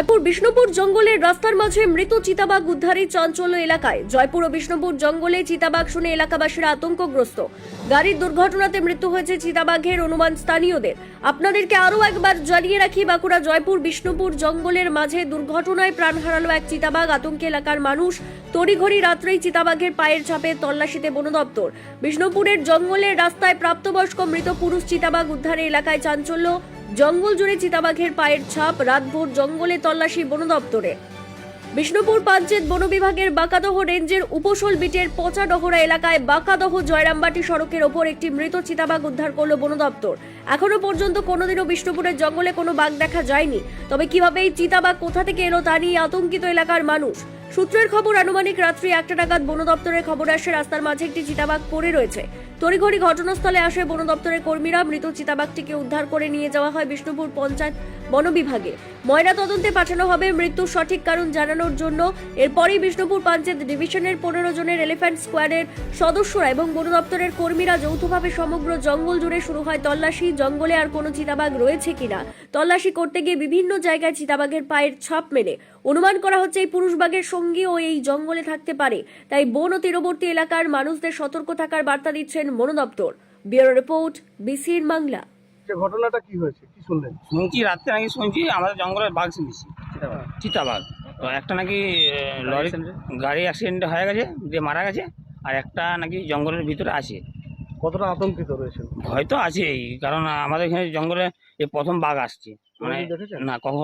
জয়পুর বিষ্ণুপুর জঙ্গলের রাস্তার মাঝে মৃত চিতাবাঘ উদ্ধারে চাঞ্চল্য এলাকায়। জয়পুর ও বিষ্ণুপুর জঙ্গলে চিতাবাঘ শুনে এলাকাবাসীরা আতঙ্কগ্রস্ত। গাড়ির দুর্ঘটনাতে মৃত্যু হয়েছে চিতাবাঘের অনুমান স্থানীয়দের। আপনাদেরকে আরও একবার জানিয়ে রাখি, বাঁকুড়া জয়পুর বিষ্ণুপুর জঙ্গলের মাঝে দুর্ঘটনায় প্রাণ হারালো এক চিতাবাঘ। আতঙ্কে এলাকার মানুষ। তড়িঘড়ি রাত্রেই চিতাবাঘের পায়ের ছাপে তল্লাশিতে বন দপ্তর। বিষ্ণুপুরের জঙ্গলের রাস্তায় প্রাপ্তবয়স্ক মৃত পুরুষ চিতাবাঘ উদ্ধারে এলাকায় চাঞ্চল্য। জঙ্গল জুড়ে চিতাবাঘের পায়ের ছাপ। রাতভর জঙ্গলে তল্লাশি বন দপ্তরে। বিষ্ণুপুর পঞ্চায়েত বন বিভাগের বাঁকাদহ রেঞ্জের উপশোল বিটের পচাডহরা এলাকায় বাঁকাদহ জয়রামবাটি সড়কের ওপর একটি মৃত চিতাবাঘ উদ্ধার করল বন দপ্তর। এখনো পর্যন্ত কোনোদিনও বিষ্ণুপুরের জঙ্গলে কোনো বাঘ দেখা যায়নি। তবে কিভাবে এই চিতাবাঘ কোথা থেকে এলো তা নিয়ে আতঙ্কিত এলাকার মানুষ। সূত্রের খবর, আনুমানিক রাত্রি 1টা নাগাদ বন দপ্তরের খবর আসে রাস্তার মাঝে একটি চিতাবাঘ পড়ে রয়েছে। তড়িঘড়ি ঘটনাস্থলে আসে বন দপ্তরের কর্মীরা। মৃত চিতাবাঘটিকে উদ্ধার করে নিয়ে যাওয়া হয় বিষ্ণুপুর পঞ্চায়েত বন বিভাগে। ময়না তদন্তে পাঠানো হবে মৃত্যুর সঠিক কারণ জানানোর জন্য। এরপরই বিষ্ণুপুর পঞ্চায়েত ডিভিশনের 15 জনের এলিফ্যান্ট স্কোয়াডের সদস্যরা এবং বন দপ্তরের কর্মীরা যৌথভাবে সমগ্র জঙ্গল জুড়ে শুরু হয় তল্লাশি। জঙ্গলে আর কোনো চিতাবাঘ রয়েছে কিনা তল্লাশি করতে গিয়ে বিভিন্ন জায়গায় চিতাবাঘের পায়ের ছাপ মেলে অনুমান করা হচ্ছে এই পুরুষ বাঘের সঙ্গীও এই জঙ্গলে থাকতে পারে। তাই বন ও তীরবর্তী এলাকার মানুষদের সতর্ক থাকার বার্তা দিচ্ছেন বন দপ্তর। Bureau report, BCN Bangla. ঘটনাটা কি হয়েছে, কি শুনলেন? শুনছি রাত্রে নাকি শুনছি আমাদের জঙ্গলের বাঘ শুনেছি, চিতাবাঘ। তো একটা নাকি লরি গাড়ি অ্যাক্সিডেন্ট হয়ে গেছে, দিয়ে মারা গেছে। আর একটা নাকি জঙ্গলের ভিতরে আছে। কতটা আতঙ্কিত রয়েছে? ভয় তো আছেই, কারণ আমাদের এখানে জঙ্গলে এই প্রথম বাঘ আসছে। মানে দেখেছেন? না, কখন